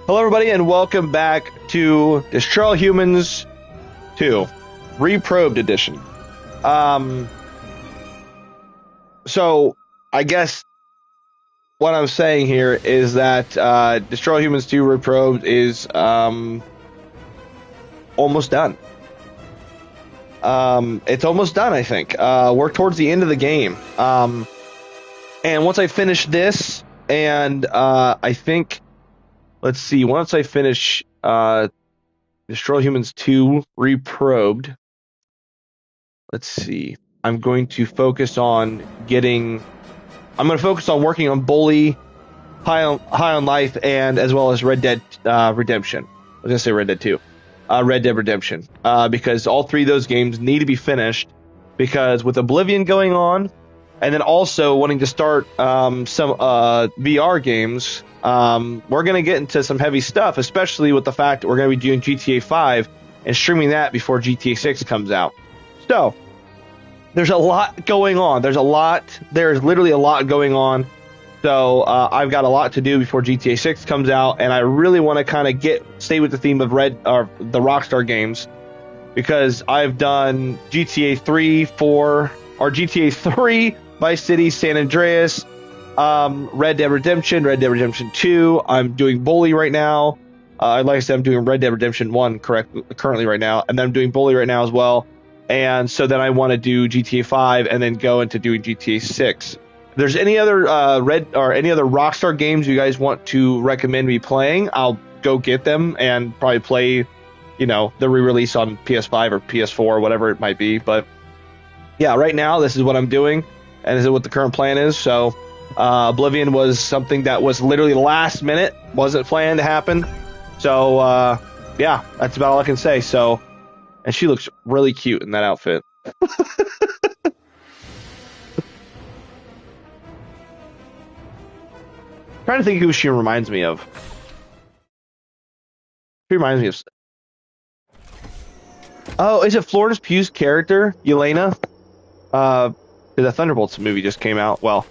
Hello, everybody, and welcome back to Destroy All Humans 2, Reprobed Edition. So, I guess what I'm saying here is that Destroy All Humans 2 Reprobed is almost done. It's almost done, I think. We're towards the end of the game. And once I finish this, and I think... Let's see, once I finish Destroy Humans 2 Reprobed, let's see, I'm going to focus on working on Bully, High on Life, and as well as Red Dead Redemption. I was going to say Red Dead 2. Red Dead Redemption. Because all three of those games need to be finished, because with Oblivion going on, and then also wanting to start some VR games... we're going to get into some heavy stuff, especially with the fact that we're going to be doing GTA 5 and streaming that before GTA 6 comes out. So, there's a lot going on. There's literally a lot going on. So, I've got a lot to do before GTA 6 comes out, and I really want to kind of stay with the theme of the Rockstar games, because I've done GTA 3, 4, or GTA 3, Vice City, San Andreas, Red Dead Redemption 2. I'm doing Bully right now. Like I said, I'm doing Red Dead Redemption 1 currently right now, and then I'm doing Bully right now as well. And so then I want to do GTA 5 and then go into doing GTA 6. If there's any other any other Rockstar games you guys want to recommend me playing, I'll go get them and probably play, the re-release on PS5 or PS4 or whatever it might be. But yeah, right now this is what I'm doing, and this is what the current plan is. So Oblivion was something that was literally last minute, wasn't planned to happen. So yeah, that's about all I can say. So, and she looks really cute in that outfit. Trying to think who she reminds me of. She reminds me of... Oh, is it Florence Pugh's character, Yelena? The Thunderbolts movie just came out. Well,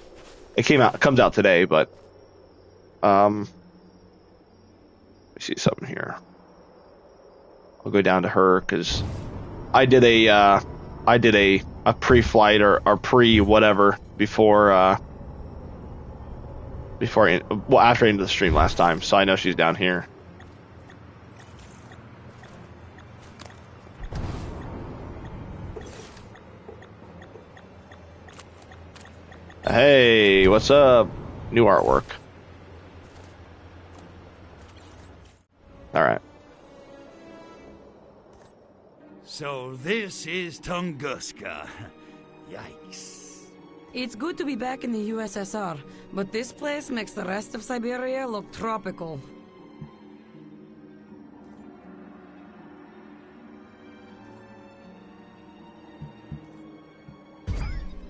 it comes out today, but let me see something here. I'll go down to her because I did a pre-flight or pre-whatever before after I ended the stream last time, so I know she's down here. Hey, what's up? New artwork. Alright. So this is Tunguska. Yikes. It's good to be back in the USSR, but this place makes the rest of Siberia look tropical.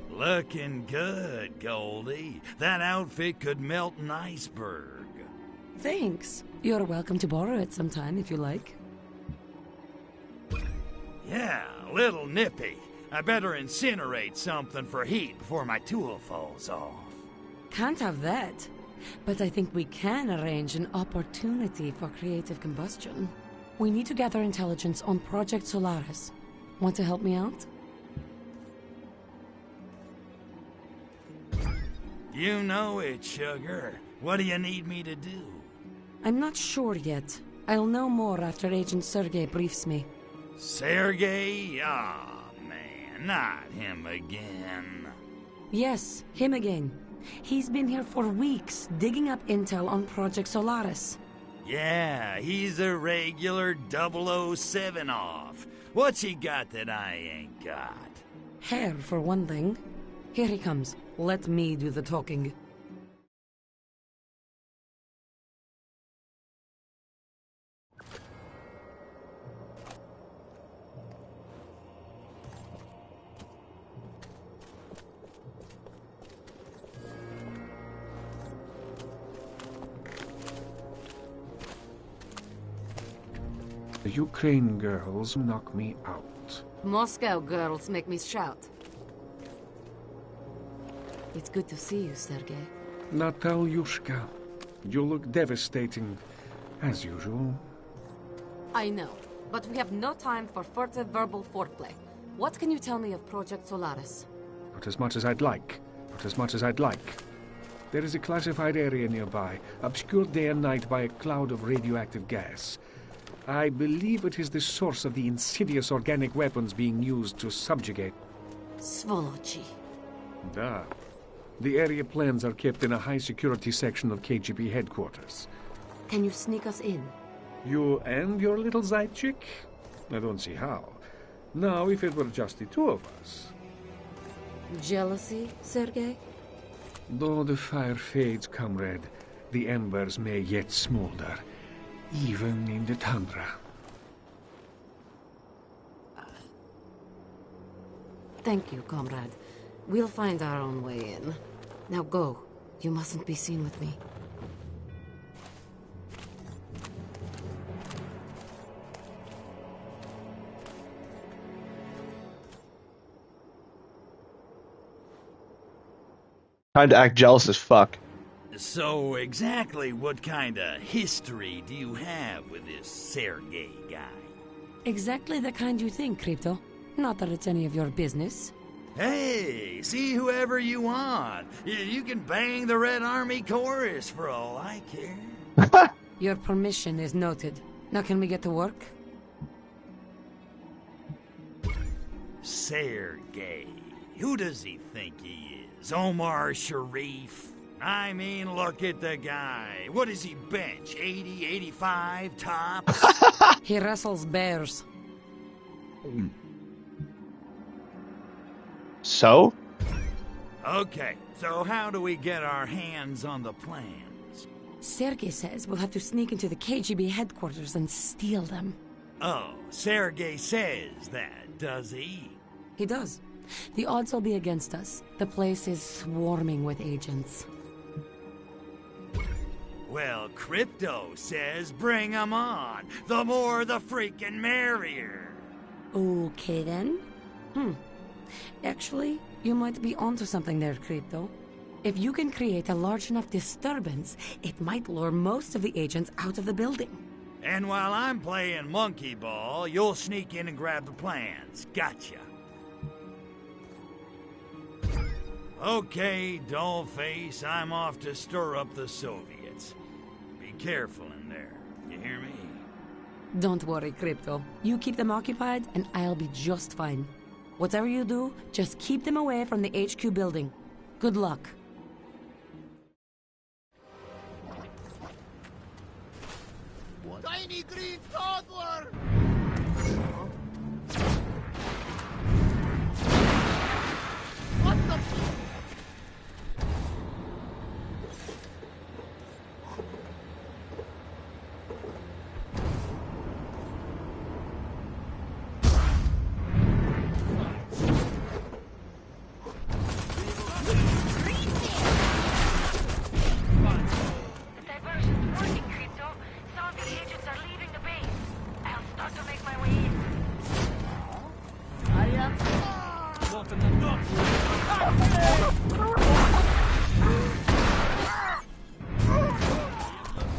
Looking good, Goldie. That outfit could melt an iceberg. Thanks. You're welcome to borrow it sometime if you like. Yeah, a little nippy. I better incinerate something for heat before my tool falls off. Can't have that. But I think we can arrange an opportunity for creative combustion. We need to gather intelligence on Project Solaris. Want to help me out? You know it, sugar. What do you need me to do? I'm not sure yet. I'll know more after Agent Sergei briefs me. Sergei? Ah, man, not him again. Yes, him again. He's been here for weeks, digging up intel on Project Solaris. Yeah, he's a regular 007 off. What's he got that I ain't got? Hair, for one thing. Here he comes. Let me do the talking. The Ukraine girls knock me out. Moscow girls make me shout. It's good to see you, Sergei. Natalyushka, you look devastating. As usual. I know, but we have no time for furtive verbal foreplay. What can you tell me of Project Solaris? Not as much as I'd like. Not as much as I'd like. There is a classified area nearby, obscured day and night by a cloud of radioactive gas. I believe it is the source of the insidious organic weapons being used to subjugate. Svolochi. Da. The area plans are kept in a high-security section of KGB headquarters. Can you sneak us in? You and your little Zaychik? I don't see how. Now, if it were just the two of us. Jealousy, Sergei? Though the fire fades, comrade, the embers may yet smolder, even in the tundra. Thank you, comrade. We'll find our own way in. Now go. You mustn't be seen with me. Time to act jealous as fuck. So exactly what kind of history do you have with this Sergei guy? Exactly the kind you think, Crypto. Not that it's any of your business. Hey, see whoever you want. You can bang the Red Army chorus for all I care. Your permission is noted. Now can we get to work? Sergei. Who does he think he is? Omar Sharif? I mean, look at the guy. What does he bench? 80, 85 tops? He wrestles bears. So? Okay, so how do we get our hands on the plans? Sergei says we'll have to sneak into the KGB headquarters and steal them. Oh, Sergei says that, does he? He does. The odds will be against us. The place is swarming with agents. Well, Crypto says bring 'em on. The more the freaking merrier. Okay then. Actually, you might be onto something there, Crypto. If you can create a large enough disturbance, it might lure most of the agents out of the building. And while I'm playing monkey ball, you'll sneak in and grab the plans. Gotcha. Okay, dollface, I'm off to stir up the Soviets. Be careful in there, you hear me? Don't worry, Crypto. You keep them occupied, and I'll be just fine. Whatever you do, just keep them away from the HQ building. Good luck. Tiny green toddler! What the f- Diversion's working, Crypto. Some of the agents are leaving the base. I'll start to make my way in. I am... Not in the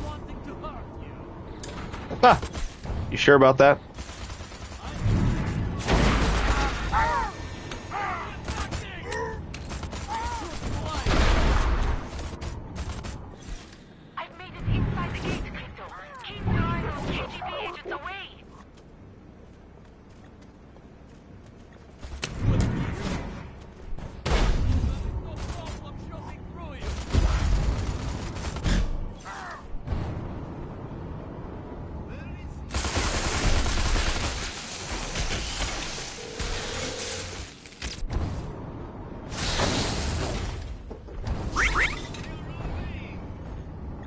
wanting to hurt you. Ha! You sure about that? I've made it inside the gate, Crypto. Keep your eye on KGB agents away. No problem jumping through you.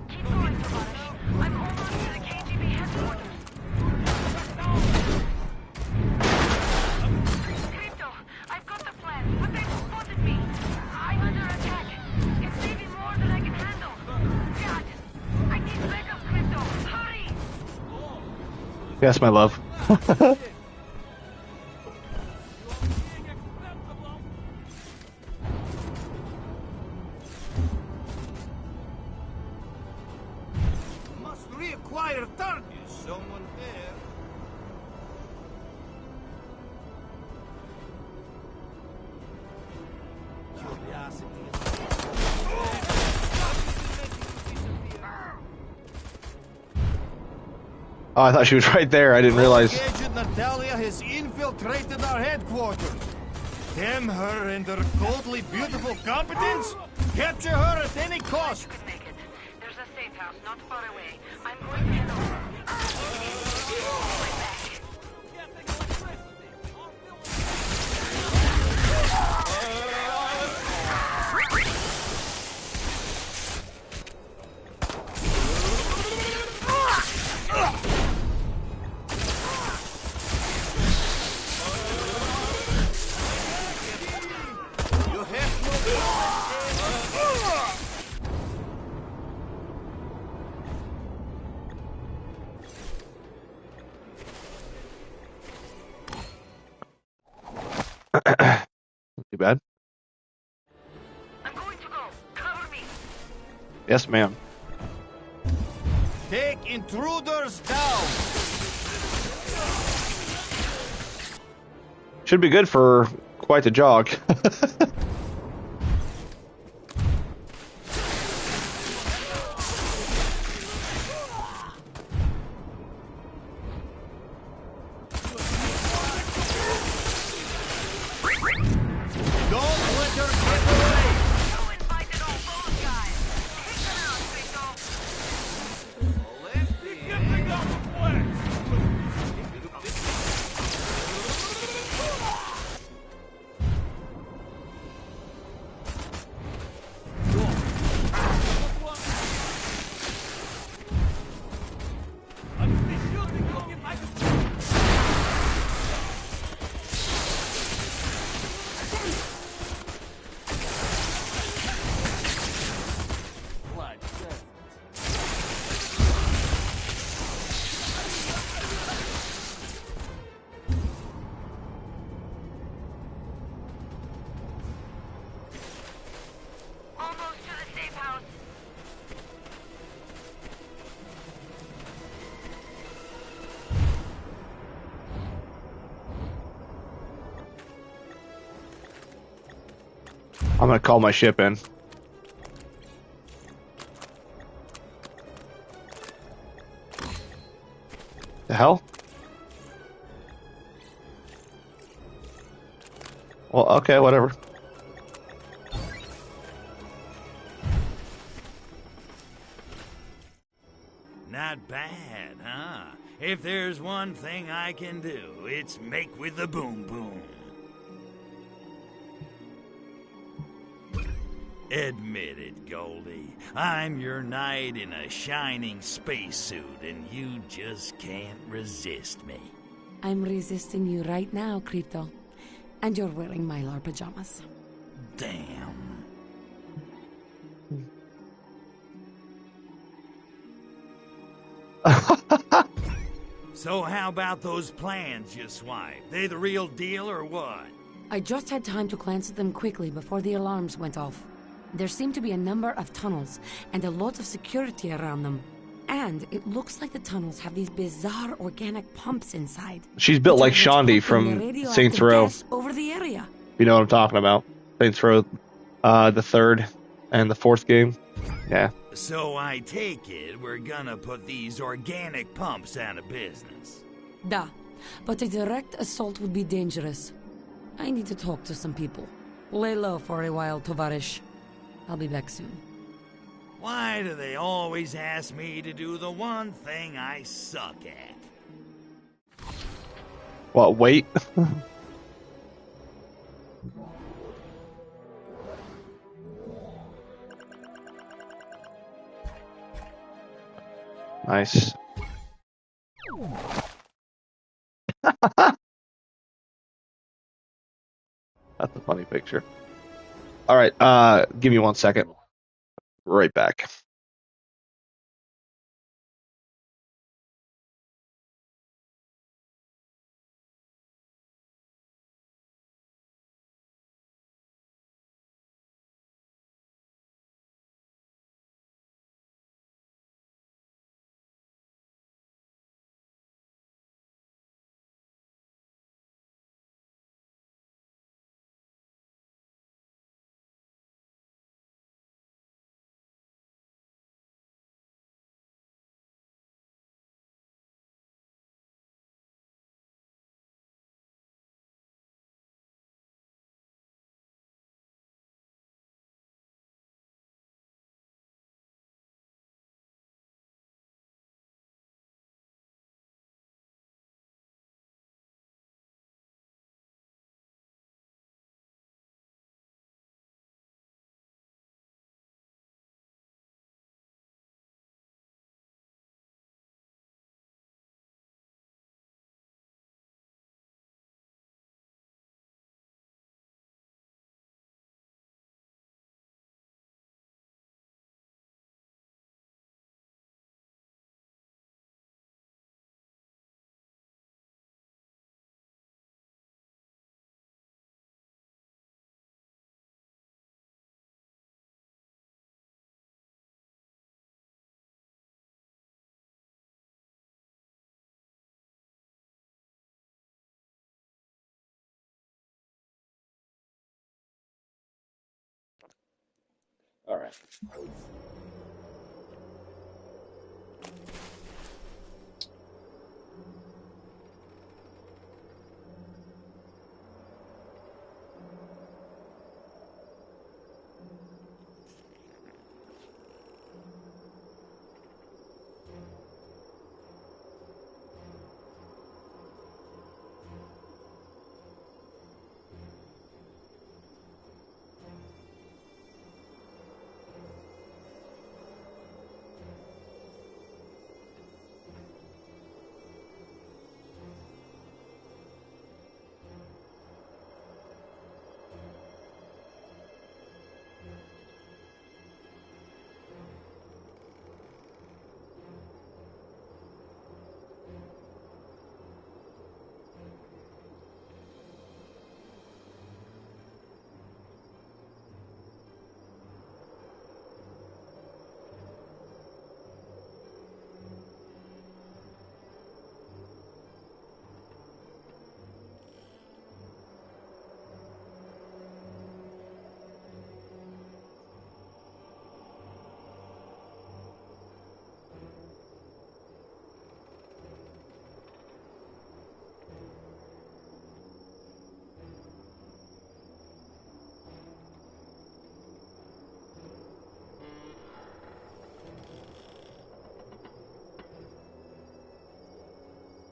Keep going, Tomash. I'm almost to the KGB headquarters. Crypto, I've got the plan, but they've spotted me. I'm under attack. It's maybe more than I can handle. God, I need backup, Crypto. Hurry! Yes, my love. Must reacquire Oh, I thought she was right there. I didn't realize. Agent Natalia has infiltrated our headquarters. Damn her and her coldly beautiful competence. Capture her at any cost. Could make it. There's a safe house not far away. I'm going to head over. Right back. Getting electricity. You have no Too bad. I'm going to go. Cover me. Yes, ma'am. Take intruders down. Should be good for quite a jog. Don't let her get away. You invited all those guys. Take them out, Rico. Getting out of the way. I'm still shooting. Look if I can. Blood. Almost to the safe house. I'm gonna call my ship in. The hell? Well, okay, whatever. Not bad, huh? If there's one thing I can do, it's make with the boom boom. Admit it, Goldie. I'm your knight in a shining spacesuit, and you just can't resist me. I'm resisting you right now, Crypto. And you're wearing Mylar pajamas. Damn. So how about those plans you swiped? They the real deal or what? I just had time to glance at them quickly before the alarms went off. There seem to be a number of tunnels and a lot of security around them. And it looks like the tunnels have these bizarre organic pumps inside. She's built like which are Shondi what's pumping the from radioactive Saints Row. gas over the area. You know what I'm talking about. Saints Row, the third and the fourth game. Yeah. So I take it we're gonna put these organic pumps out of business. Da. But a direct assault would be dangerous. I need to talk to some people. Lay low for a while, Tovarish. I'll be back soon. Why do they always ask me to do the one thing I suck at? What, wait? Nice. That's a funny picture. All right, give me 1 second. Right back. All right.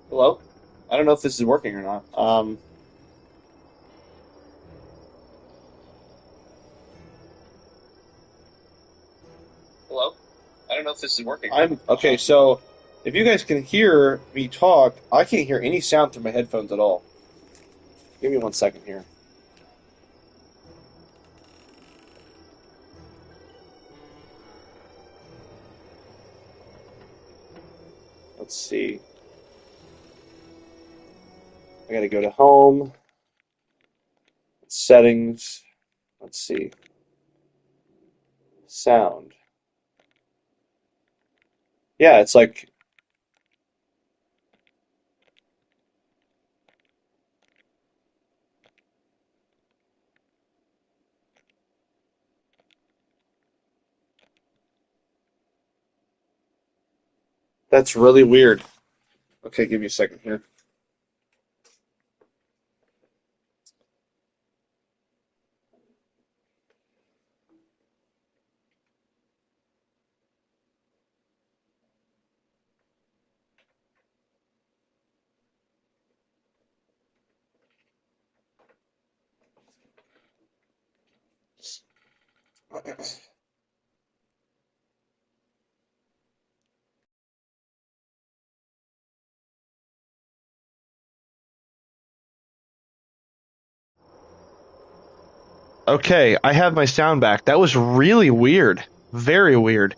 Hello? I don't know if this is working or not. Hello? I don't know if this is working. I'm okay, so if you guys can hear me talk, I can't hear any sound through my headphones at all. Give me 1 second here. Let's see. I gotta go to home, settings. Let's see. Sound. Yeah, it's like that's really weird. Okay, give me a second here. Okay, I have my sound back. That was really weird. Very weird.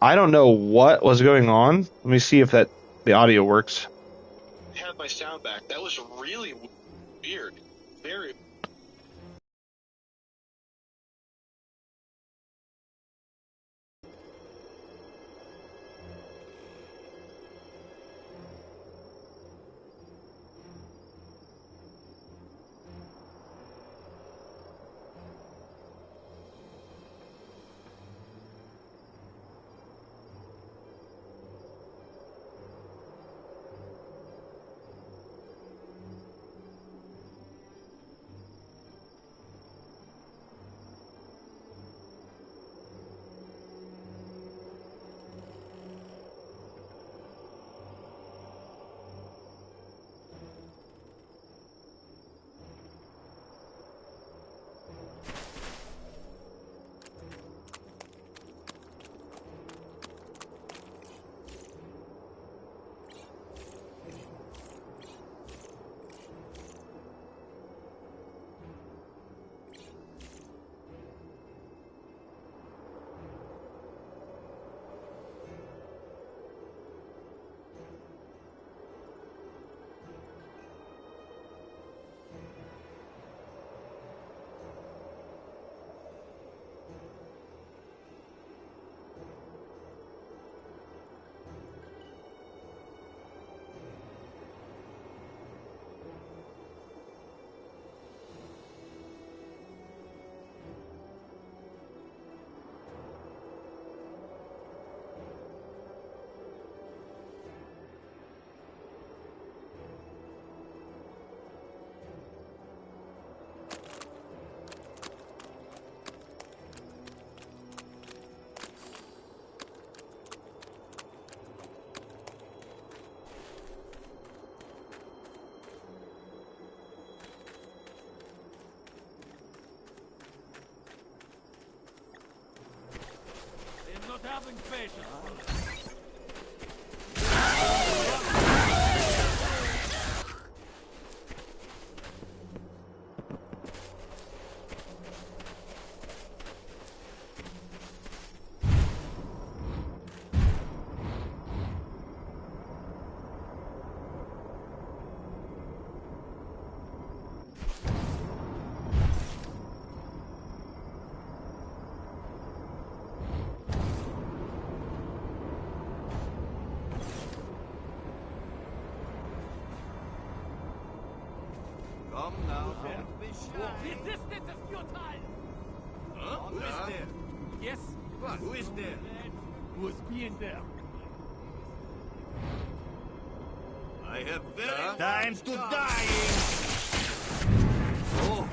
I don't know what was going on. Let me see if the audio works. I have my sound back. That was really weird. Very. having patience. Come now, don't be shy. Resistance is futile! Huh? Who is there? Yes? What? Who is there? Was being there. I have very Time to die! Oh.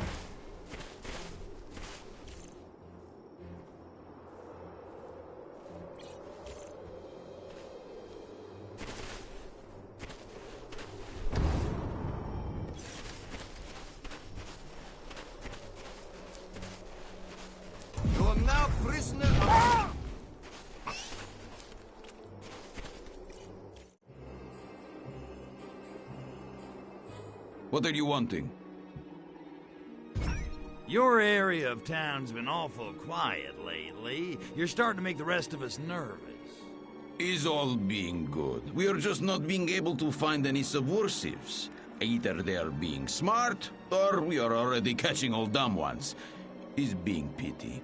You are now prisoner of... What are you wanting? Your area of town's been awful quiet lately. You're starting to make the rest of us nervous. Is all being good. We are just not being able to find any subversives. Either they are being smart, or we are already catching all dumb ones. Is being pity.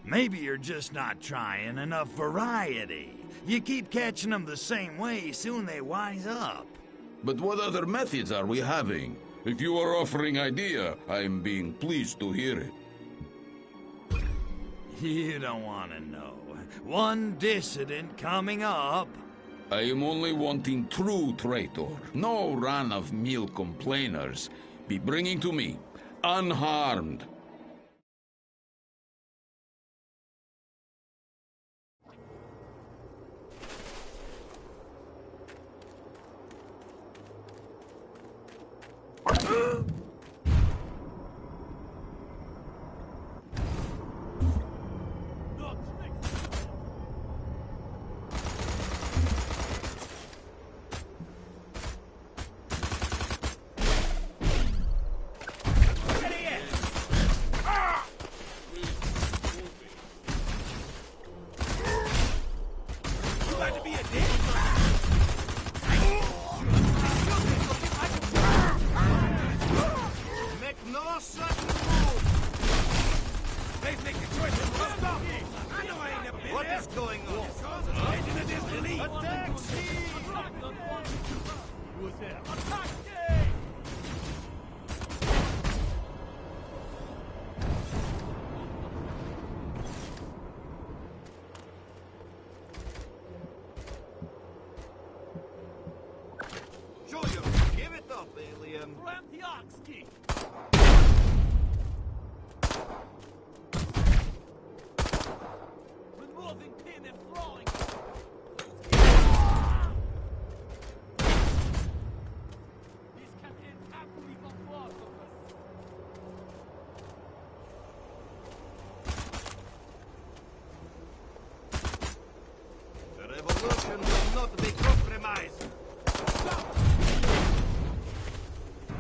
Maybe you're just not trying enough variety. You keep catching them the same way, soon they wise up. But what other methods are we having? If you are offering idea, I am being pleased to hear it. You don't want to know. One dissident coming up. I am only wanting true traitor. No run-of-mill complainers. Be bringing to me, unharmed. Make no such move! Please make the choice and stop! I know I ain't never been What there. is going on? Attack Steve! Who's there? Attack Steve! Show you! Give it up, alien! Ramtiaksky! Removing pin and throwing! These captains have to be philosophers! The revolution will not be compromised!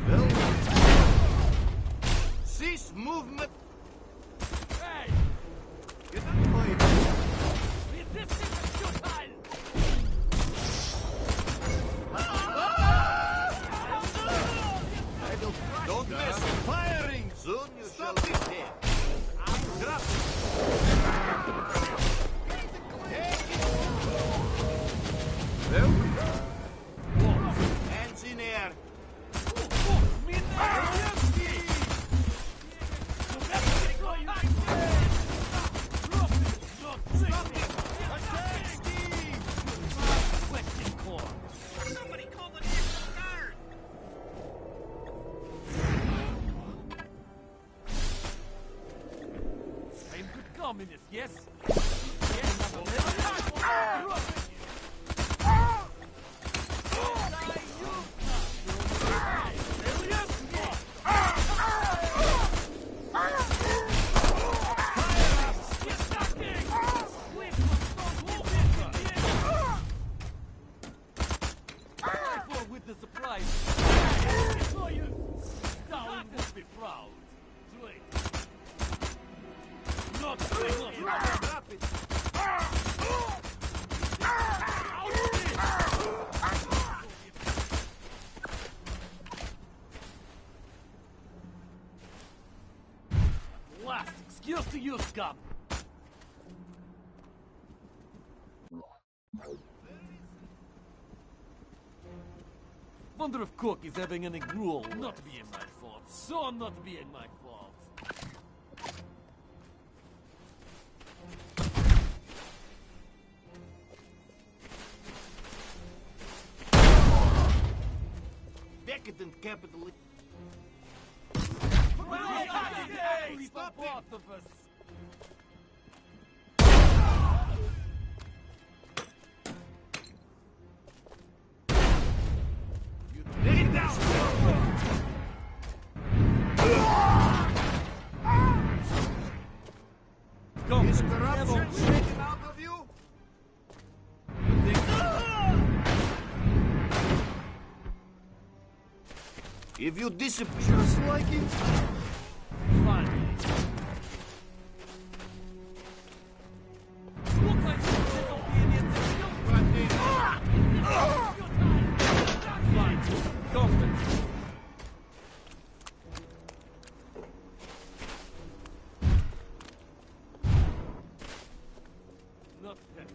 Well, cease movement! Hey! Get out of my way! Resistance is futile! Don't miss! Firing! Soon you shall be dead! Drop! Well, hands in air! Somebody call the National Guard! I am good communist, yes? Yes! Last excuse to use gun. Wonder if Cook is having any gruel. Not being my fault. So not being my fault. Decadent capitalist. Stop both of us. Lay down! Come, Is corruption shaken out of you? If you disappear just like it, fine. Look like disobedience is still fine. Come. Not bad.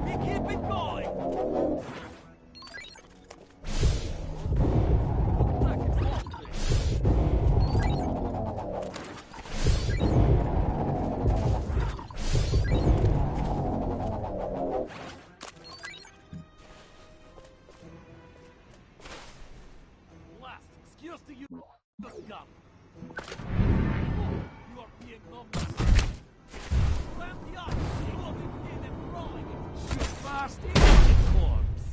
We keep it going. Last excuse to use the gun. You are being numbered. Clamp the eye. You will begin and rolling it. Shoot fast into the corpse.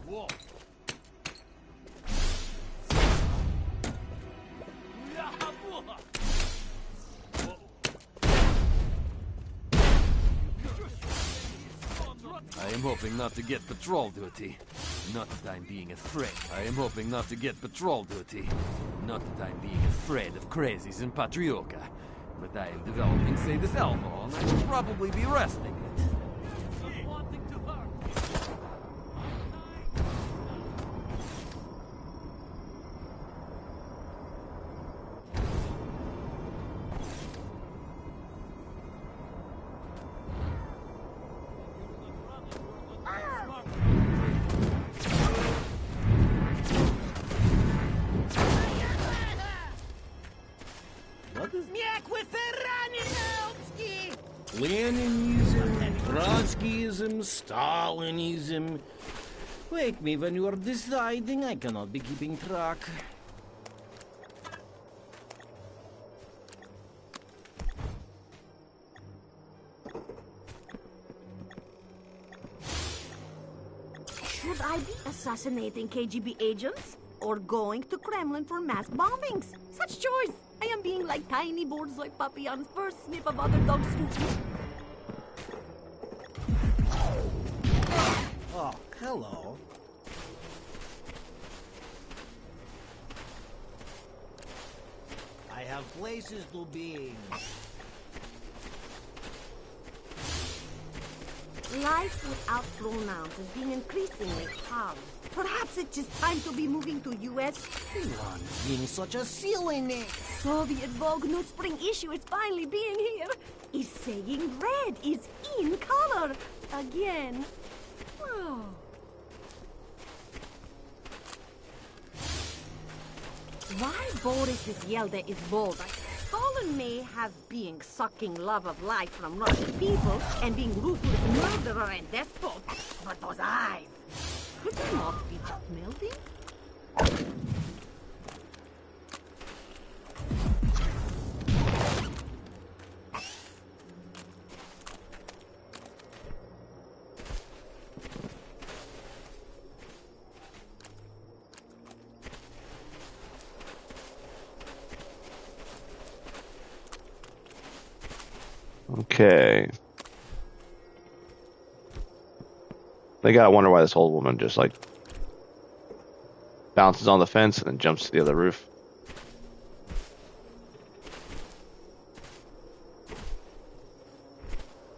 Whoa. I am hoping not to get patrol duty. Not that I'm being afraid. I am hoping not to get patrol duty. Not that I'm being afraid of crazies in Patrioka. But I am developing sadist elbow, and I should probably be resting it. Not wanting to hurt. Leninism, Trotskyism, Stalinism. Wake me when you are deciding. I cannot be keeping track. Should I be assassinating KGB agents or going to Kremlin for mass bombings? Such choice! I am being like tiny borzoi puppy on first sniff of other dogs' food. Oh, hello. I have places to be. Life without pronouns is being increasingly hard. Perhaps it's just time to be moving to US. One being such a silliness. Soviet Vogue new spring issue is finally being here. Is saying red is in color again. Oh. Why Boris's Yelda is bolder? Stalin may have been sucking love of life from Russian people and being ruthless murderer and despot, but those eyes, could they not be just melting? Okay. They gotta wonder why this old woman just like bounces on the fence and then jumps to the other roof.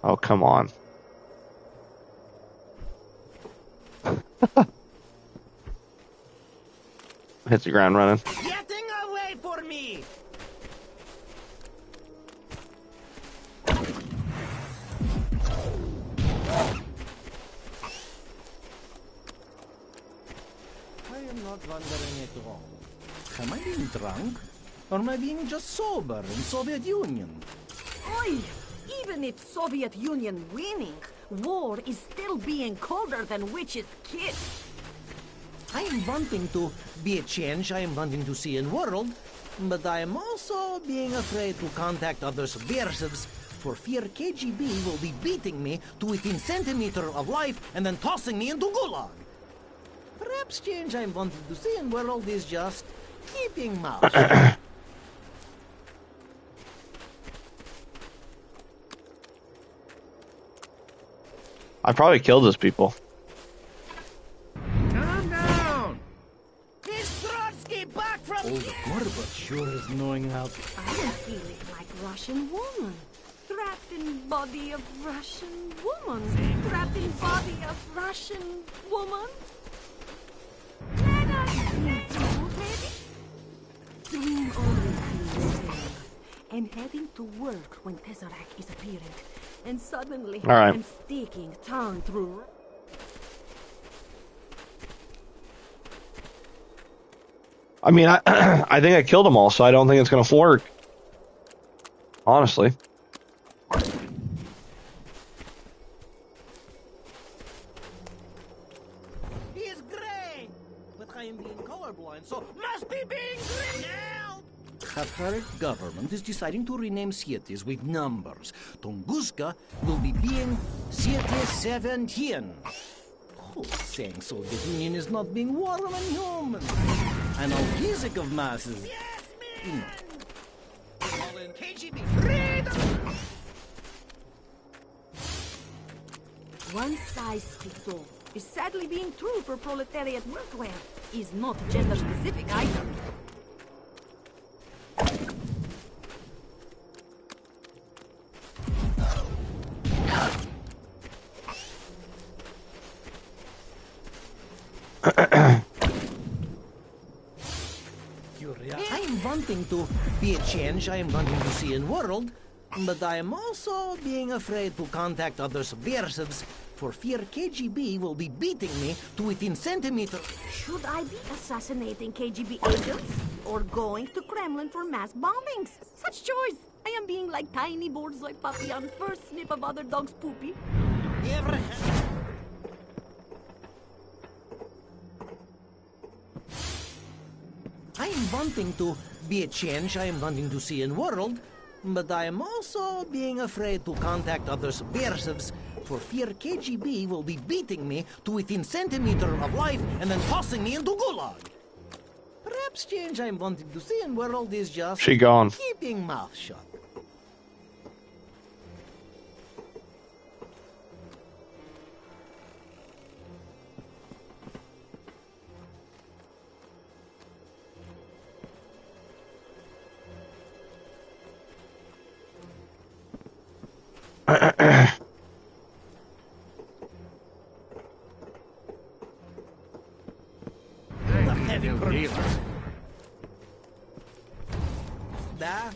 Oh, come on. Hits the ground running. Getting away for me! I am not wondering at all. Am I being drunk? Or am I being just sober in Soviet Union? Oi! Even if Soviet Union winning, war is still being colder than witch's kiss. I am wanting to be a change I am wanting to see in world, but I am also being afraid to contact other subversives for fear KGB will be beating me to within centimeter of life and then tossing me into gulag. Perhaps change I'm wanting to see in world is just keeping mouth shut. I probably killed those people. Calm down! This Trotsky back from Old Gorbat sure is knowing how to... I am feeling like Russian woman. Trapped in body of Russian woman. Trapped in body of Russian woman. Let us dream always being safe and heading to work when Tesseract is appearing. And suddenly, all right. I'm sticking tongue through. I mean, I think I killed them all, so I don't think it's gonna work. Honestly. He is gray, but I am being colorblind, so must be being green now. Khataric government is deciding to rename cities with numbers. Tunguska will be being City 17. Who's saying Soviet Union is not being warm and human? An algesic of masses. Yes, man! All in KGB One size fits all. is sadly being true for proletariat workwear. Is not gender specific either. I am wanting to be a change I am wanting to see in world, but I am also being afraid to contact other subversives for fear KGB will be beating me to within centimeter. Should I be assassinating KGB agents or going to Kremlin for mass bombings? Such choice. I am being like tiny borzoi puppy on first sniff of other dog's poopy. I am wanting to be a change I am wanting to see in world, but I am also being afraid to contact other subversives for fear KGB will be beating me to within centimeter of life and then tossing me into gulag. Perhaps change I am wanting to see in world is just She gone. keeping mouth shut.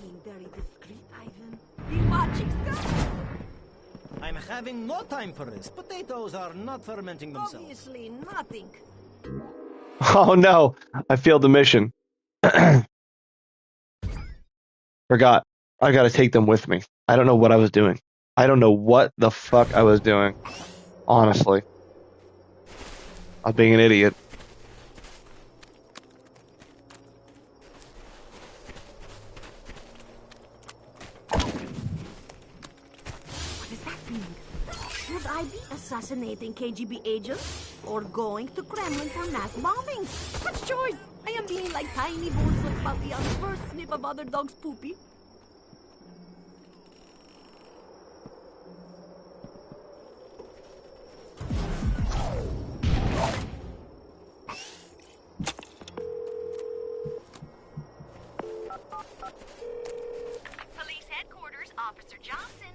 Being very discreet, Ivan. You watching stuff? I'm having no time for this. Potatoes are not fermenting themselves. Obviously nothing. Oh no, I failed the mission. Forgot. I gotta take them with me. I don't know what I was doing. I don't know what the fuck I was doing. Honestly. I'm being an idiot. What does that mean? Should I be assassinating KGB agents or going to Kremlin for mass bombings? Such choice. I am being like tiny borzoi puppy on first sniff of other dog's poopy. Police headquarters, Officer Johnson.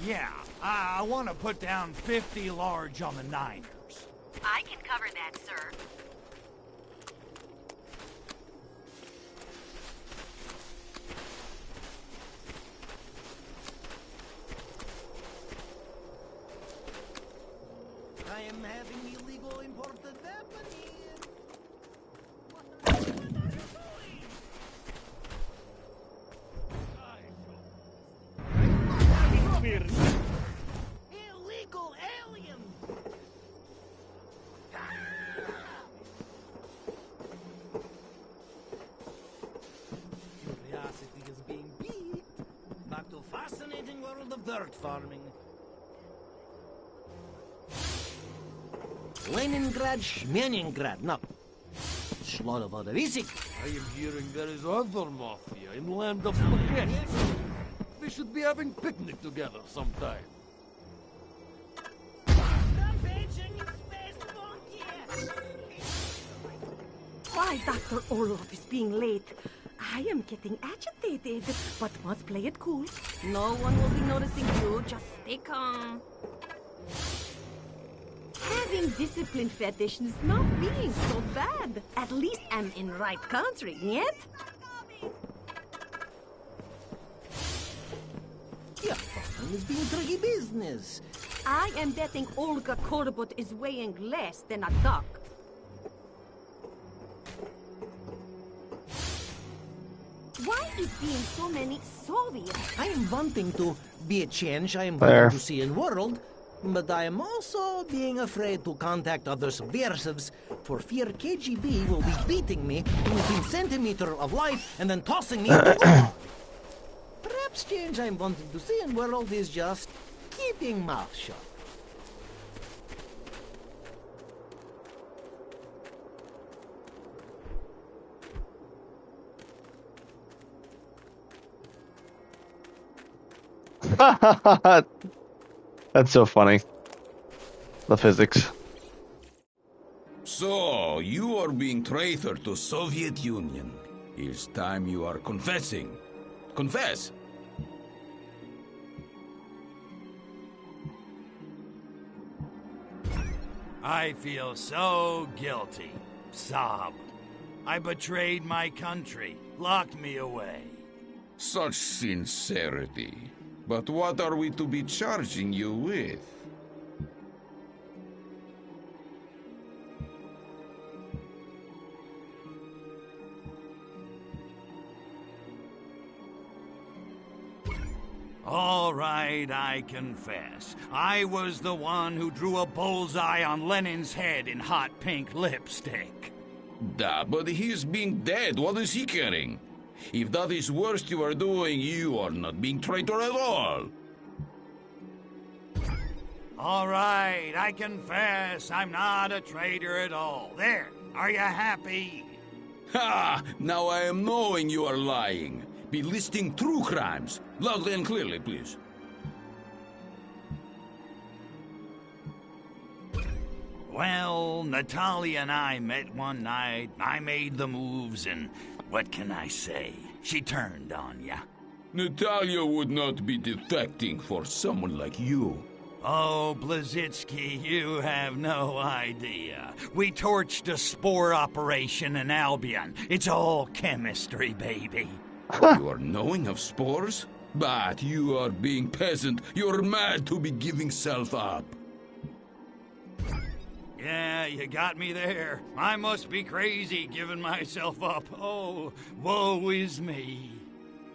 Yeah, I want to put down 50 large on the Niners. I can cover that, sir. I am having illegal imported weapon here. Illegal alien! Curiosity is being beat. Back to fascinating world of dirt farming. Leningrad, Schmeningrad, no. Slorovodovisik. I am hearing there is other mafia in land of spaghetti. We should be having picnic together sometime. Why Dr. Orlov is being late? I am getting agitated, but must play it cool. No one will be noticing you, just stay calm. Having discipline fetish is not being so bad. At least I'm in right country, yet? Your farming is being tricky business. I am betting Olga Korbut is weighing less than a duck. Why is being so many Soviet? I am wanting to be a change I am There. wanting to see in world, but I am also being afraid to contact other subversives for fear KGB will be beating me to within centimeter of life and then tossing me into gulag. Perhaps change I am wanting to see in world is just keeping mouth shut. That's so funny. The physics. So, you are being traitor to Soviet Union. It's time you are confessing. Confess! I feel so guilty. Sob. I betrayed my country, locked me away. Such sincerity. But what are we to be charging you with? All right, I confess. I was the one who drew a bullseye on Lenin's head in hot pink lipstick. Da, but he is being dead. What is he caring? If that is worst you are doing, you are not being traitor at all. All right, I confess. I'm not a traitor at all. There, are you happy? Ha! Now I am knowing you are lying. Be listing true crimes. Loudly and clearly, please. Well, Natalia and I met one night. I made the moves, and what can I say? She turned on ya. Natalia would not be defecting for someone like you. Oh, Blazitsky, you have no idea. We torched a spore operation in Albion. It's all chemistry, baby. You are knowing of spores? But you are being peasant. You're mad to be giving self up. Yeah, you got me there. I must be crazy giving myself up. Oh, woe is me.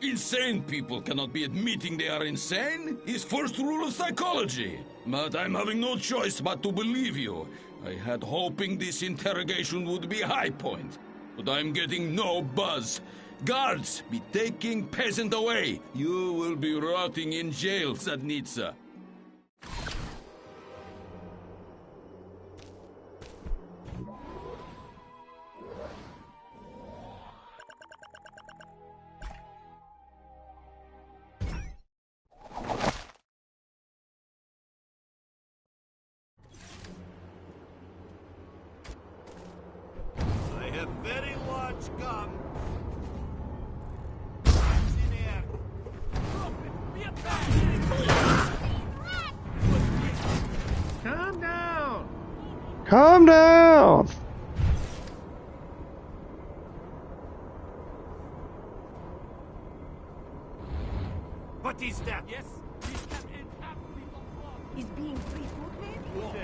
Insane people cannot be admitting they are insane. Is first rule of psychology. But I'm having no choice but to believe you. I had hoping this interrogation would be a high point. But I'm getting no buzz. Guards, be taking peasant away. You will be rotting in jail, Zadnitsa. I have very large gun. Calm down! Calm down! What is that? He's being free food, maybe?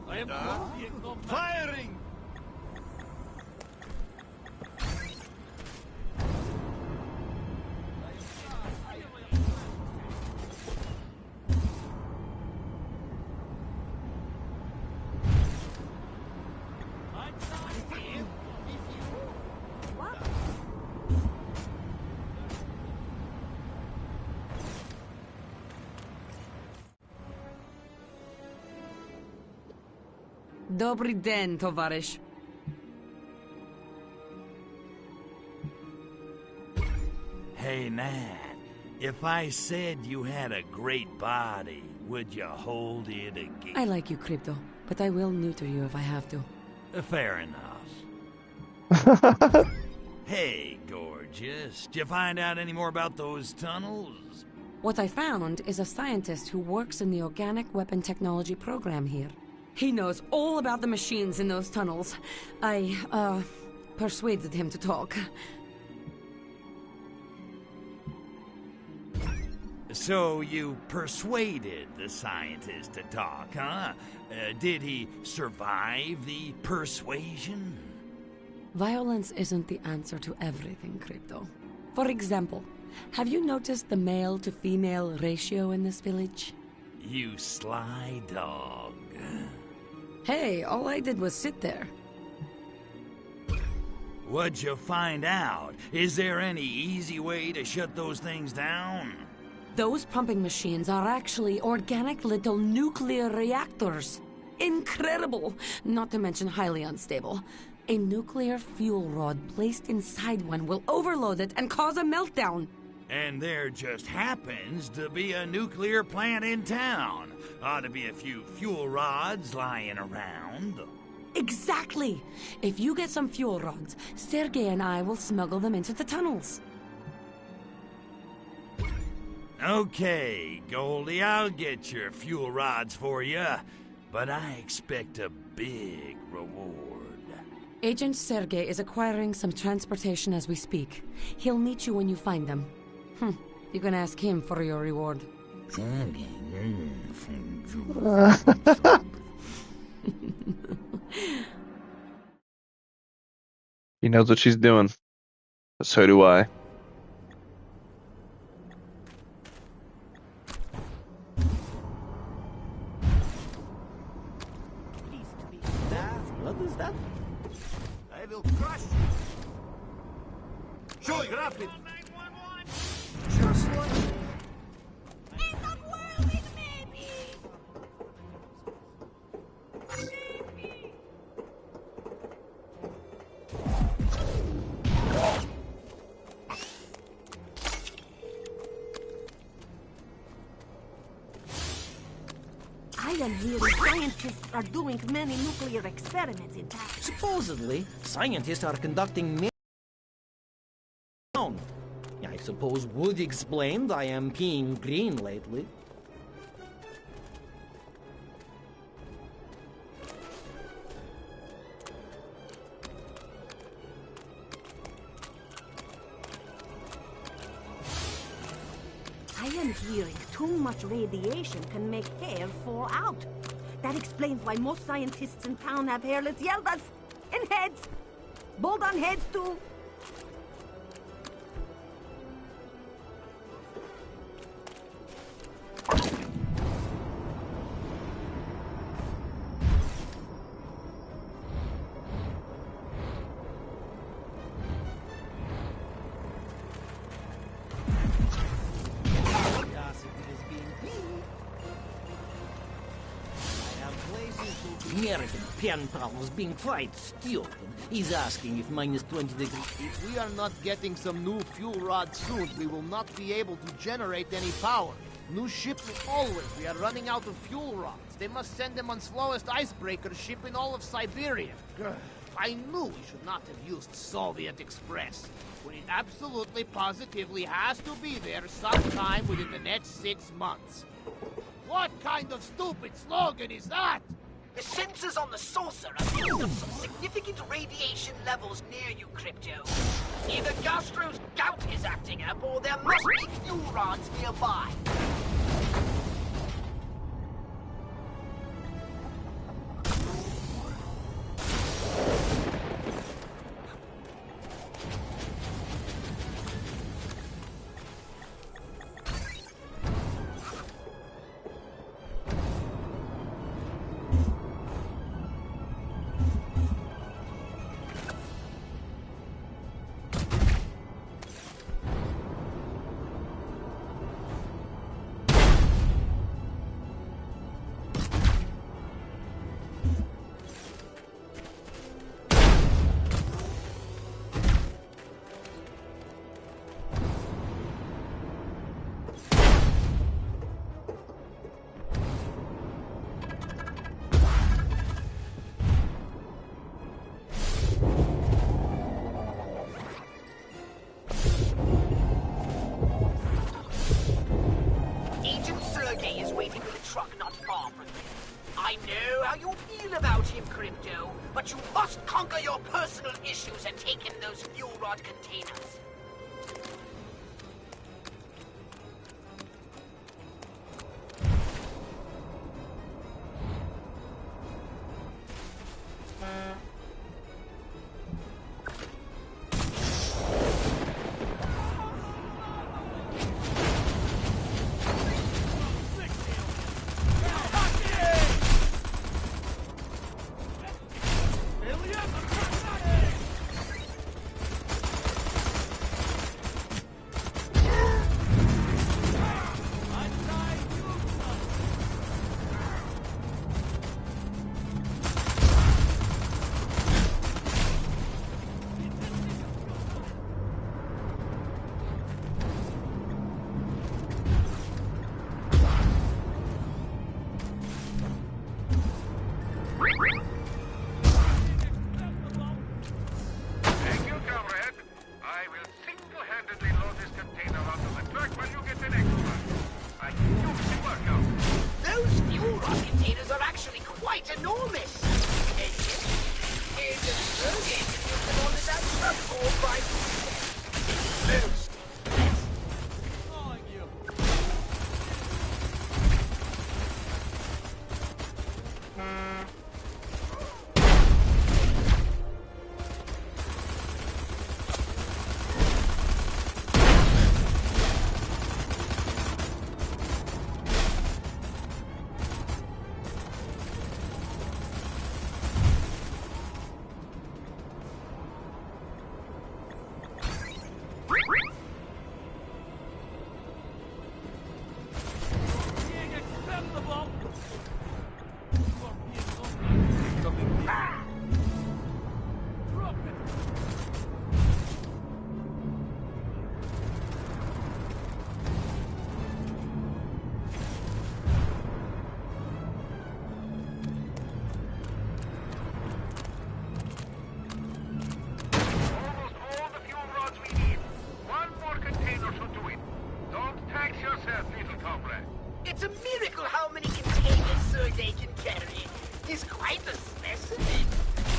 I am firing! Dobry den, tovarzysz. Hey, Nat, if I said you had a great body, would you hold it again? I like you, Crypto, but I will neuter you if I have to. Fair enough. Hey, gorgeous, did you find out any more about those tunnels? What I found is a scientist who works in the organic weapon technology program here. He knows all about the machines in those tunnels. I, persuaded him to talk. So you persuaded the scientist to talk, huh? Did he survive the persuasion? Violence isn't the answer to everything, Crypto. For example, have you noticed the male-to-female ratio in this village? You sly dog. Hey, all I did was sit there. What'd you find out? Is there any easy way to shut those things down? Those pumping machines are actually organic little nuclear reactors. Incredible! Not to mention highly unstable. A nuclear fuel rod placed inside one will overload it and cause a meltdown. And there just happens to be a nuclear plant in town. Ought to be a few fuel rods lying around. Exactly! If you get some fuel rods, Sergei and I will smuggle them into the tunnels. Okay, Goldie, I'll get your fuel rods for you, but I expect a big reward. Agent Sergei is acquiring some transportation as we speak. He'll meet you when you find them. You can ask him for your reward. She knows what she's doing. But so do I. What is that? I will crush you. Show it, grab it. Just like I am hearing scientists are doing many nuclear experiments in town. Supposedly, scientists are conducting many. I suppose would explain I am peeing green lately. I am hearing too much radiation can make hair fall out. That explains why most scientists in town have hairless yeldas and heads. Bald on heads, too. American pen pals being quite stupid. He's asking if minus 20 degrees. if we are not getting some new fuel rods soon, we will not be able to generate any power. New shipment always. We are running out of fuel rods. They must send them on slowest icebreaker ship in all of Siberia. Grr. I knew we should not have used Soviet Express, when it absolutely positively has to be there sometime within the next 6 months. What kind of stupid slogan is that? The sensors on the saucer are picking up some significant radiation levels near you, Crypto. Either Gastro's gout is acting up, or there must be fuel rods nearby. I know how you feel about him, Crypto, but you must conquer your personal issues and take in those fuel rod containers. Thank you, comrade. I will single-handedly load this container onto the truck while you get the next one. I can use the workout. Those fuel rod containers are actually quite enormous. Engine you can order that truck all by yourself. It's a miracle how many containers Sergei can carry. He's quite a specimen.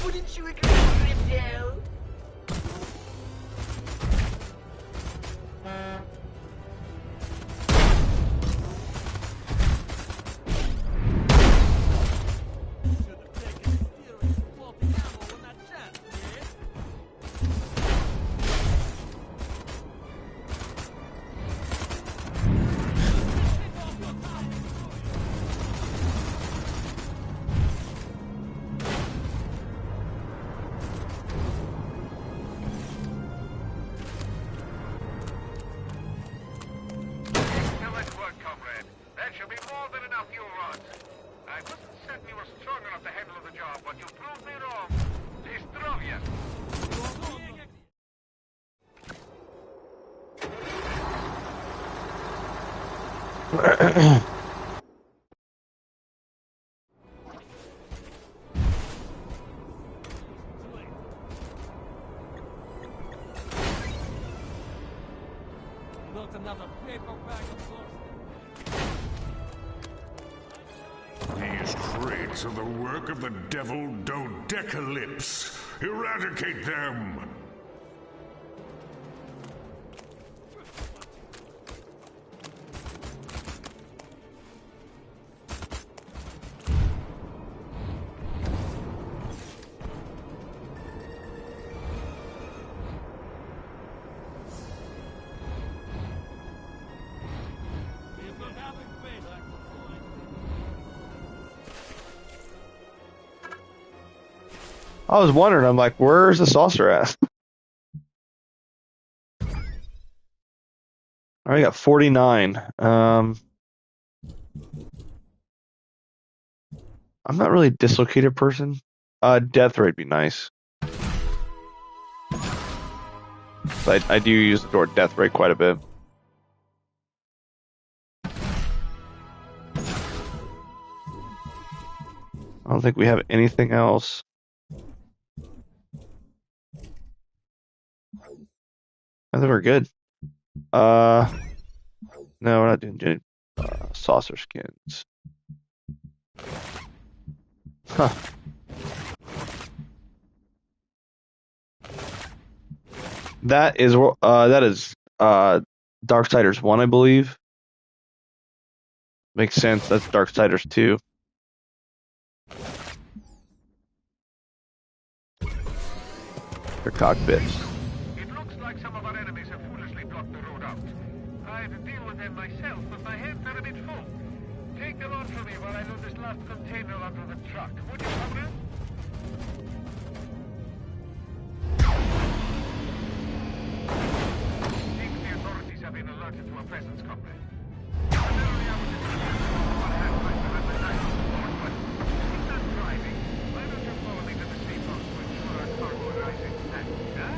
Wouldn't you agree, Crypto? Another paper bag of These crates are the work of the devil Dodecalypse. Eradicate them! I was wondering, I'm like, where's the saucer at? I already got 49. I'm not really a dislocated person. Death rate be nice. I do use the word death rate quite a bit. I don't think we have anything else. I think we're good. No, we're not doing saucer skins. Huh. That is Darksiders 1, I believe. Makes sense. That's Darksiders 2. Their cockpits. It looks like some of our enemies have foolishly blocked the road out. I'd deal with them myself, but my hands are a bit full. Take them on for me while I load this last container onto the truck. Would you, comrade? Think the authorities have been alerted to our presence, comrade. Ordinarily, I would just one hand right behind my knife, but if not driving, why don't you follow me to the safe house to ensure our cargo arrives intact, huh?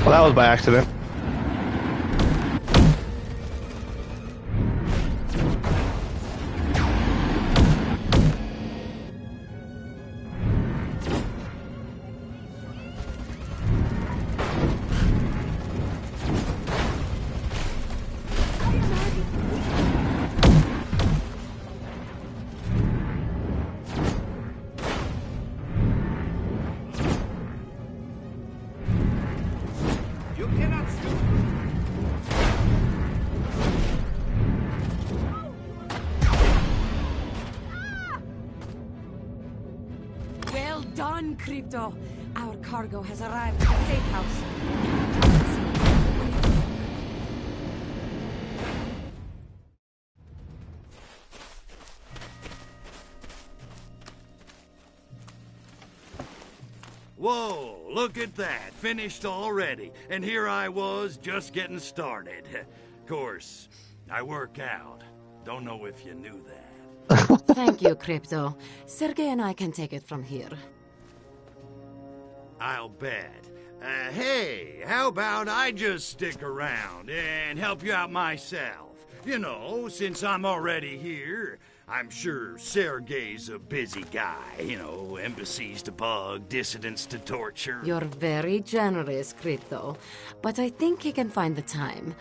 Well, that was by accident. Well done, Crypto. Our cargo has arrived at the safe house. Whoa, look at that. Finished already. And here I was, just getting started. Of course, I work out. Don't know if you knew that. Thank you, Crypto. Sergey and I can take it from here. I'll bet. Hey, how about I just stick around and help you out myself? You know, since I'm already here, I'm sure Sergey's a busy guy. You know, embassies to bug, dissidents to torture. You're very generous, Crypto. But I think he can find the time.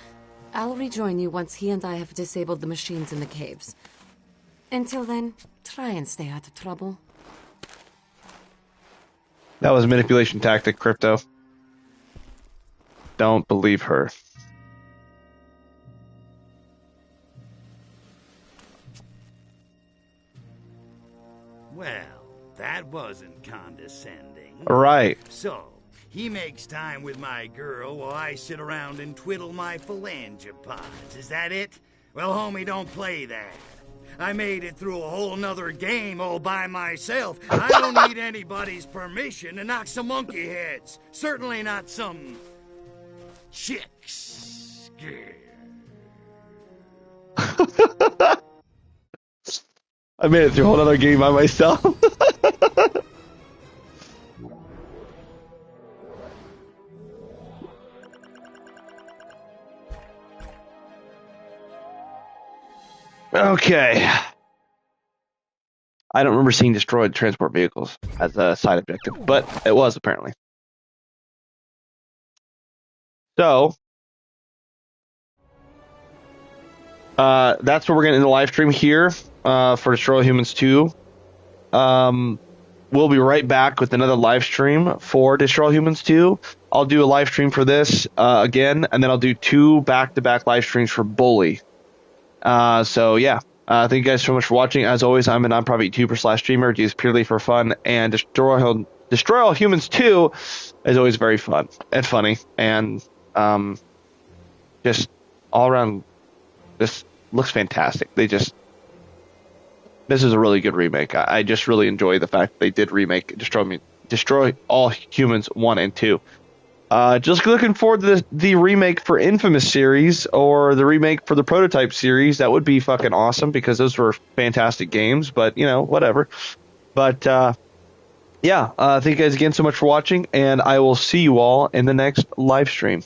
I'll rejoin you once he and I have disabled the machines in the caves. Until then, try and stay out of trouble. That was a manipulation tactic, Crypto. Don't believe her. Well, that wasn't condescending. Right. So, he makes time with my girl while I sit around and twiddle my phalangopods. Is that it? Well, homie, don't play that. I made it through a whole nother game all by myself. I don't need anybody's permission to knock some monkey heads. Certainly not some chicks. I made it through a whole other game by myself. Okay. I don't remember seeing destroyed transport vehicles as a side objective, but it was apparently. So, that's where we're getting in the live stream here for Destroy All Humans 2. We'll be right back with another live stream for Destroy All Humans 2. I'll do a live stream for this again, and then I'll do 2 back-to-back live streams for Bully. So yeah, thank you guys so much for watching. As always, I'm a non-profit YouTuber/streamer, just purely for fun, and Destroy All Humans 2 is always very fun and funny, and just all around, this looks fantastic. This is a really good remake. I just really enjoy the fact that they did remake Destroy All Humans 1 and 2. Just looking forward to the remake for Infamous series or the remake for the Prototype series. That would be fucking awesome because those were fantastic games, but you know, whatever. But yeah, thank you guys again so much for watching, and I will see you all in the next live stream.